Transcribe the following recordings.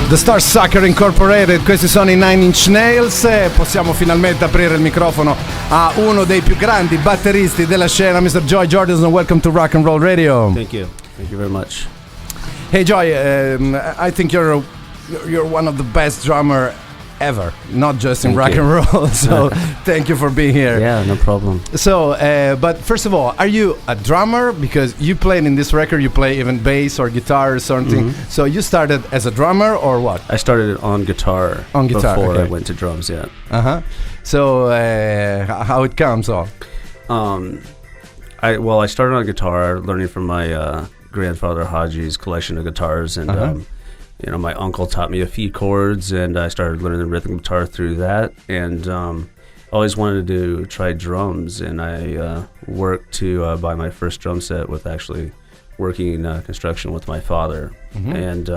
The Star Sucker Incorporated, questi sono i Nine Inch Nails. Possiamo finalmente aprire il microfono a uno dei più grandi batteristi della scena, Mr. Joy Jordison. Welcome to Rock and Roll Radio. Thank you very much. Hey Joy, I think you're one of the best drummer ever, not just in rock and roll. So thank you for being here. Yeah, no problem. So, but first of all, are you a drummer? Because you played in this record, you play even bass or guitar or something. Mm-hmm. So you started as a drummer or what? I started on guitar. Before I went to drums. Yeah. So how it comes off? I started on guitar, learning from my grandfather Haji's collection of guitars, and my uncle taught me a few chords, and I started learning the rhythm guitar through that. And always wanted to try drums, and I worked to buy my first drum set with actually working construction with my father, and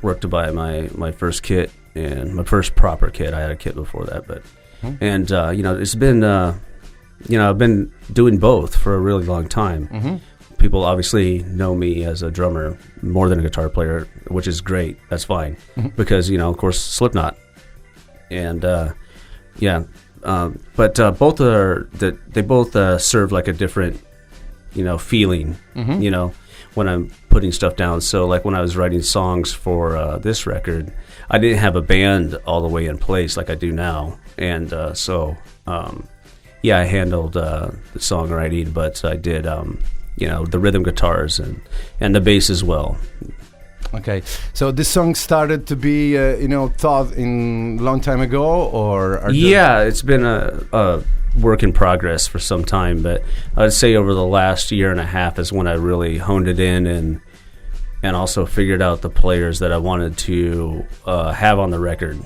worked to buy my first kit and my first proper kit. I had a kit before that, but and it's been I've been doing both for a really long time. People obviously know me as a drummer more than a guitar player, which is great. That's fine, because of course Slipknot, and but both they both serve like a different feeling. When I'm putting stuff down. So like when I was writing songs for this record, I didn't have a band all the way in place like I do now, and I handled the songwriting, but I did. The rhythm guitars and the bass as well. Okay, so this song started to be, thought in a long time ago, or? It's been a work in progress for some time, but I'd say over the last year and a half is when I really honed it in and also figured out the players that I wanted to have on the record.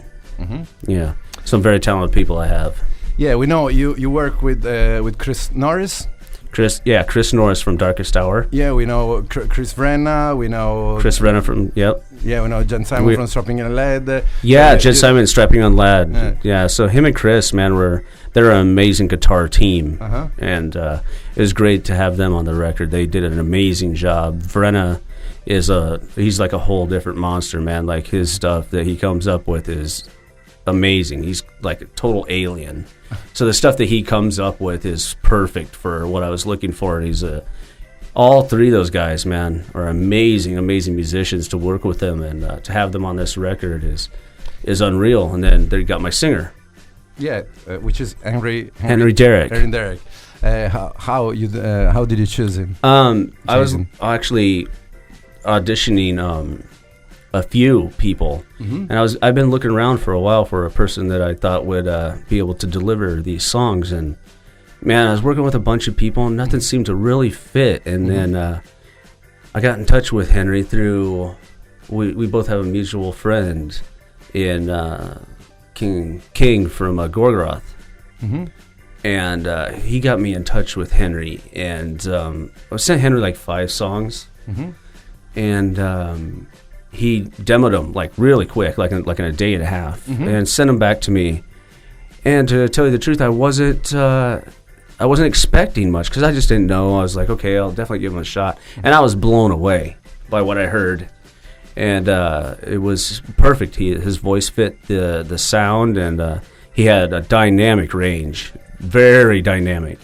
Yeah, some very talented people I have. Yeah, we know you work with Chris Norris. Chris Norris from Darkest Hour. Yeah, we know Chris Vrenna. We know Chris Vrenna from Yeah, we know Jen Simon from Strapping on Lead. Jen Simon Strapping on Lead. Yeah, so him and Chris, man, they're an amazing guitar team, and it was great to have them on the record. They did an amazing job. Vrenna he's like a whole different monster, man. Like his stuff that he comes up with is amazing. He's like a total alien. So the stuff that he comes up with is perfect for what I was looking for. And he's all three of those guys, man, are amazing musicians. To work with them and to have them on this record is unreal. And then they got my singer. Yeah, which is Henry Derrick. Henry Derrick. How did you choose him? I was actually auditioning a few people, and I've been looking around for a while for a person that I thought would be able to deliver these songs, and man, I was working with a bunch of people and nothing seemed to really fit, and then I got in touch with Henry through we both have a mutual friend in King from Gorgoroth, and he got me in touch with Henry, and I sent Henry like 5 songs, and he demoed them like really quick, like in a day and a half, and sent them back to me. And to tell you the truth, I wasn't expecting much because I just didn't know. I was like, okay, I'll definitely give him a shot, and I was blown away by what I heard, and it was perfect. His voice fit the sound, and he had a dynamic range. Very dynamic,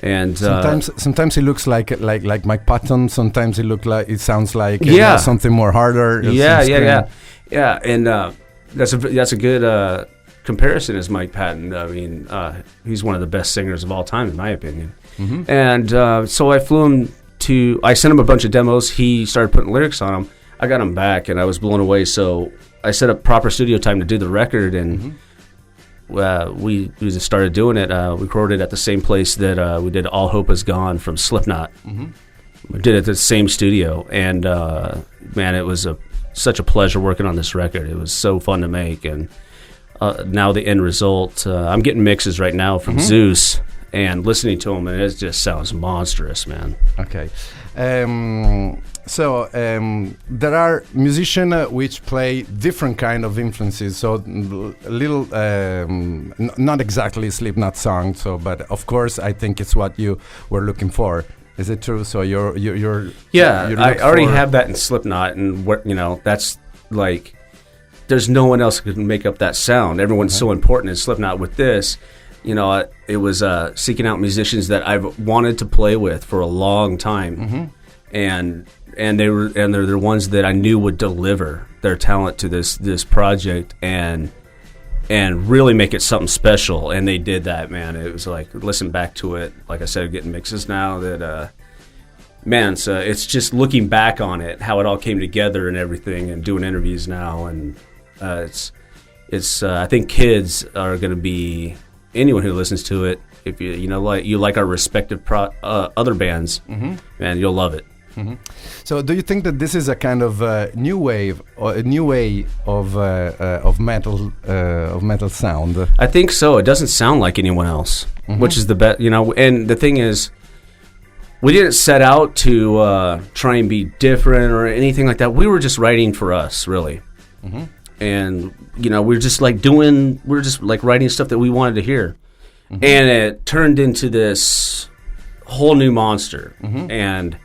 and sometimes it looks like Mike Patton. Sometimes it sounds like something more harder. And that's a good comparison is Mike Patton. I mean, he's one of the best singers of all time, in my opinion. And so I flew him I sent him a bunch of demos. He started putting lyrics on them. I got him back, and I was blown away. So I set up proper studio time to do the record, and we just started doing it. We recorded at the same place that we did All Hope Is Gone from Slipknot. We did it at the same studio, and man, it was such a pleasure working on this record. It was so fun to make, and now the end result, I'm getting mixes right now from Zeus, and listening to them, and it just sounds monstrous, man. Okay. So there are musicians which play different kind of influences. So a little, not exactly Slipknot song. So, but of course, I think it's what you were looking for. Is it true? So you're I already have that in Slipknot, and that's like there's no one else who can make up that sound. Everyone's so important in Slipknot. With this, you know, it was seeking out musicians that I've wanted to play with for a long time, and they're the ones that I knew would deliver their talent to this project and really make it something special. And they did that, man. It was like, listen back to it. Like I said, getting mixes now that, man, so it's just looking back on it, how it all came together and everything, and doing interviews now. And it's I think kids are going to be, anyone who listens to it, if you like our respective other bands, man, you'll love it. So, do you think that this is a kind of new wave or a new way of metal sound? I think so. It doesn't sound like anyone else, which is the best, you know. And the thing is, we didn't set out to try and be different or anything like that. We were just writing for us, really. And you know, we're just like writing stuff that we wanted to hear, and it turned into this whole new monster. And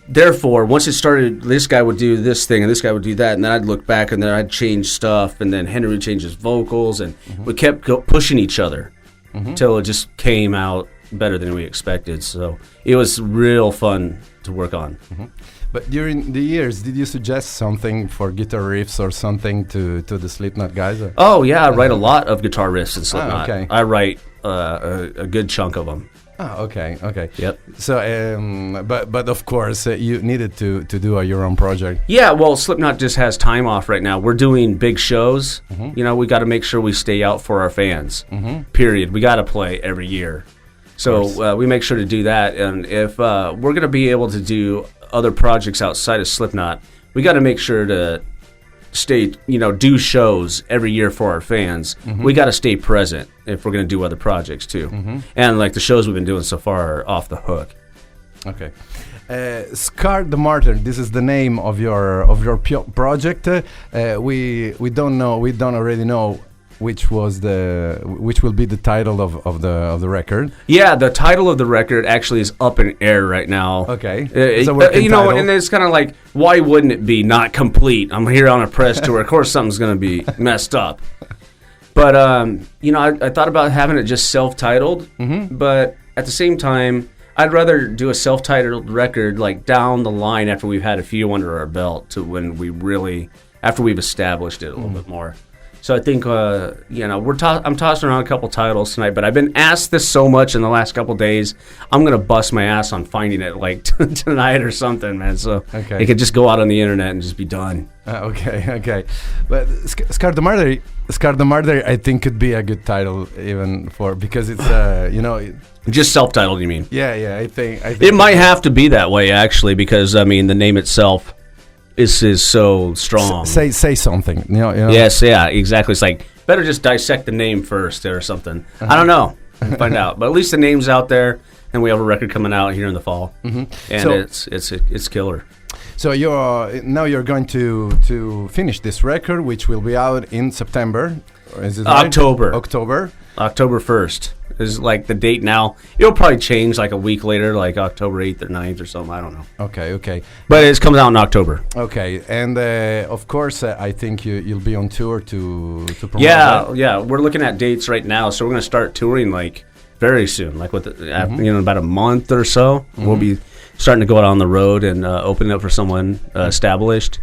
therefore, once it started, this guy would do this thing and this guy would do that, and then I'd look back and then I'd change stuff, and then Henry would change his vocals, and we kept pushing each other until it just came out better than we expected. So it was real fun to work on. But during the years, did you suggest something for guitar riffs or something to the Slipknot guys? Or? Oh yeah, I write a lot of guitar riffs in Slipknot. Okay. I write a good chunk of them. Oh, okay. Yep. So, but of course, you needed to do your own project. Yeah, well, Slipknot just has time off right now. We're doing big shows. You know, we got to make sure we stay out for our fans. Period. We got to play every year. So we make sure to do that. And if we're going to be able to do other projects outside of Slipknot, we got to make sure to stay, you know, do shows every year for our fans. We got to stay present if we're going to do other projects too. And like the shows we've been doing so far are off the hook. Okay. Scarred the Martyr, this is the name of your project. We don't already know which will be the title of the record. Yeah, the title of the record actually is up in air right now. Okay. You know, and it's kind of like, why wouldn't it be not complete? I'm here on a press tour. Of course something's going to be messed up. But, you know, I thought about having it just self-titled. But at the same time, I'd rather do a self-titled record like down the line after we've had a few under our belt to when we really, after we've established it a little bit more. So I think, you know, I'm tossing around a couple titles tonight, but I've been asked this so much in the last couple days, I'm going to bust my ass on finding it like tonight or something, man. So it could just go out on the internet and just be done. Okay. But Scarred the Martyr, I think could be a good title even because it's, you know... Just self-titled, you mean? Yeah, I think it might have to be that way, actually, because, I mean, the name itself... is so strong. Say something. You know. Yes, yeah, exactly. It's like, better just dissect the name first or something. I don't know. We'll find out. But at least the name's out there, and we have a record coming out here in the fall. And so, it's killer. So you're going to finish this record, which will be out in September. Or is it October. October 1st. Is like the date now. It'll probably change like a week later, like October 8th or 9th or something. I don't know. Okay. But it's coming out in October. Okay, and of course, I think you'll be on tour to promote that. Yeah. We're looking at dates right now, so we're going to start touring like very soon, like you know, about a month or so. We'll be starting to go out on the road and open it up for someone established.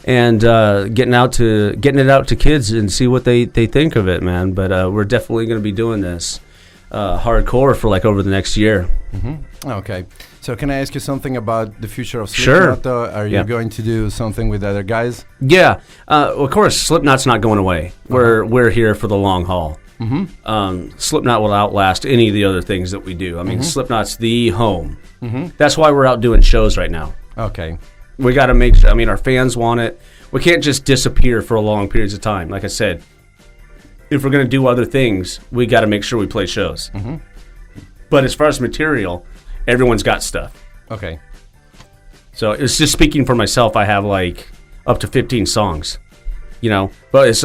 And getting it out to kids and see what they think of it, man. But we're definitely going to be doing this hardcore for like over the next year. Okay. So can I ask you something about the future of Slipknot? Sure. Are you going to do something with other guys? Yeah. Of course, Slipknot's not going away. We're here for the long haul. Slipknot will outlast any of the other things that we do. I mean, Slipknot's the home. That's why we're out doing shows right now. Okay. We got to make sure, I mean, our fans want it. We can't just disappear for long periods of time. Like I said, if we're going to do other things, we got to make sure we play shows. But as far as material, everyone's got stuff. Okay. So it's just speaking for myself, I have like up to 15 songs, you know, but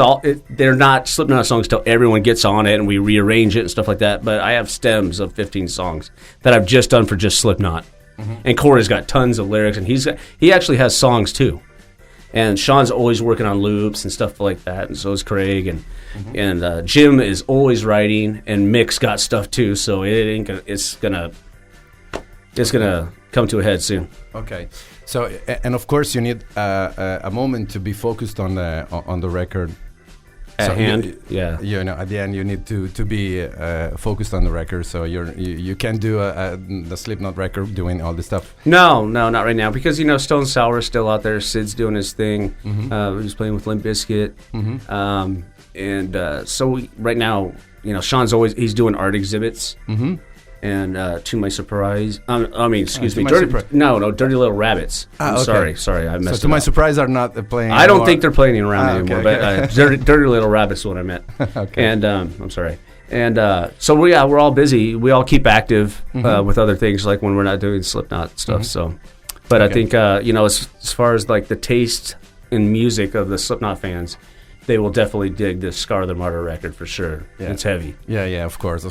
they're not Slipknot songs till everyone gets on it and we rearrange it and stuff like that. But I have stems of 15 songs that I've just done for just Slipknot. And Corey's got tons of lyrics, and he actually has songs too. And Sean's always working on loops and stuff like that, and so is Craig, and Jim is always writing, and Mick's got stuff too. So it's gonna come to a head soon. Okay, so and of course you need a moment to be focused on the record. At hand, you know, at the end you need to be focused on the record. So you can't do the Slipknot record doing all this stuff. No, not right now, because Stone Sour is still out there. Sid's doing his thing. He's playing with Limp Bizkit, and so right now, Sean's he's doing art exhibits. And to my surprise, excuse me, Dirty Little Rabbits. Okay. Sorry, I messed up. So to my surprise, are not playing. I don't think they're playing around anymore. But Dirty Little Rabbits is what I meant. Okay. And I'm sorry. And so we're all busy. We all keep active with other things, like when we're not doing Slipknot stuff. So, but I think as far as like the taste in music of the Slipknot fans, they will definitely dig the Scar the Martyr record for sure. Yeah. It's heavy. Yeah, of course.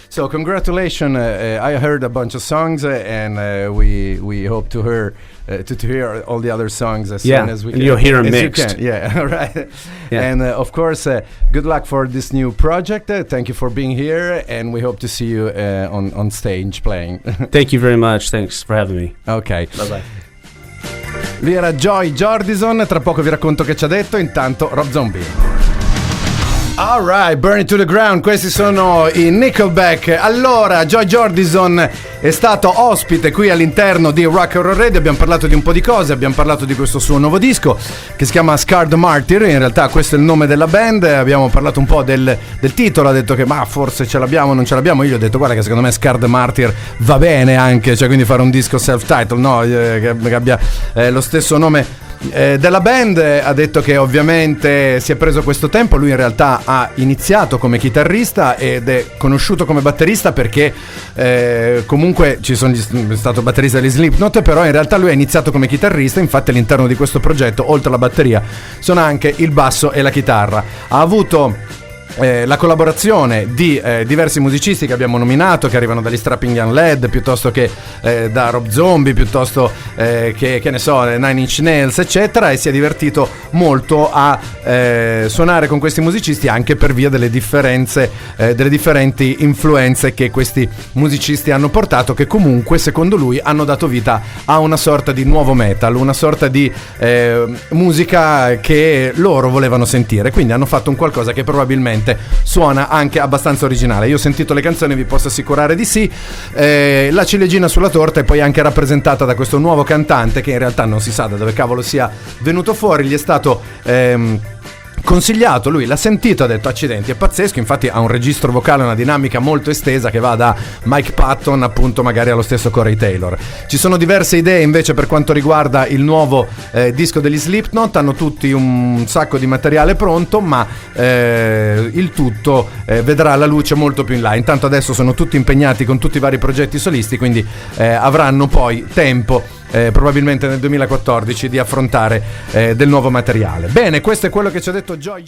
So congratulations. I heard a bunch of songs, and we hope to hear all the other songs as soon as we can. And you'll hear them mixed. Yeah, right. Yeah. And of course, good luck for this new project. Thank you for being here, and we hope to see you on stage playing. Thank you very much. Thanks for having me. Ok. Bye-bye. Lui era Jordison, tra poco vi racconto che ci ha detto, intanto Rob Zombie. Alright, Burn It to the Ground, questi sono i Nickelback. Allora, Jordison è stato ospite qui all'interno di Rock and Roll Radio, abbiamo parlato di un po' di cose, abbiamo parlato di questo suo nuovo disco che si chiama Scar the Martyr, in realtà questo è il nome della band, abbiamo parlato un po' del titolo, ha detto che forse ce l'abbiamo, non ce l'abbiamo, io gli ho detto guarda che secondo me Scar the Martyr va bene anche, cioè quindi fare un disco self-title, no, che abbia lo stesso nome della band. Ha detto che ovviamente si è preso questo tempo, lui in realtà ha iniziato come chitarrista ed è conosciuto come batterista perché comunque è stato batterista degli Slipknot, però in realtà lui ha iniziato come chitarrista, infatti all'interno di questo progetto oltre alla batteria suona anche il basso e la chitarra. Ha avuto la collaborazione di diversi musicisti che abbiamo nominato, che arrivano dagli Strapping Young Lad, piuttosto che da Rob Zombie, piuttosto che ne so, Nine Inch Nails, eccetera, e si è divertito molto a suonare con questi musicisti anche per via delle differenze, delle differenti influenze che questi musicisti hanno portato, che comunque secondo lui hanno dato vita a una sorta di nuovo metal, una sorta di musica che loro volevano sentire, quindi hanno fatto un qualcosa che probabilmente suona anche abbastanza originale. Io ho sentito le canzoni, vi posso assicurare di sì. La ciliegina sulla torta è poi anche rappresentata da questo nuovo cantante che in realtà non si sa da dove cavolo sia venuto fuori, gli è stato consigliato, lui l'ha sentito, ha detto accidenti, è pazzesco, infatti ha un registro vocale, una dinamica molto estesa che va da Mike Patton appunto magari allo stesso Corey Taylor. Ci sono diverse idee invece per quanto riguarda il nuovo disco degli Slipknot, hanno tutti un sacco di materiale pronto, ma il tutto vedrà la luce molto più in là. Intanto adesso sono tutti impegnati con tutti i vari progetti solisti, quindi avranno poi tempo probabilmente nel 2014 di affrontare del nuovo materiale. Bene, questo è quello che ci ha detto Joy.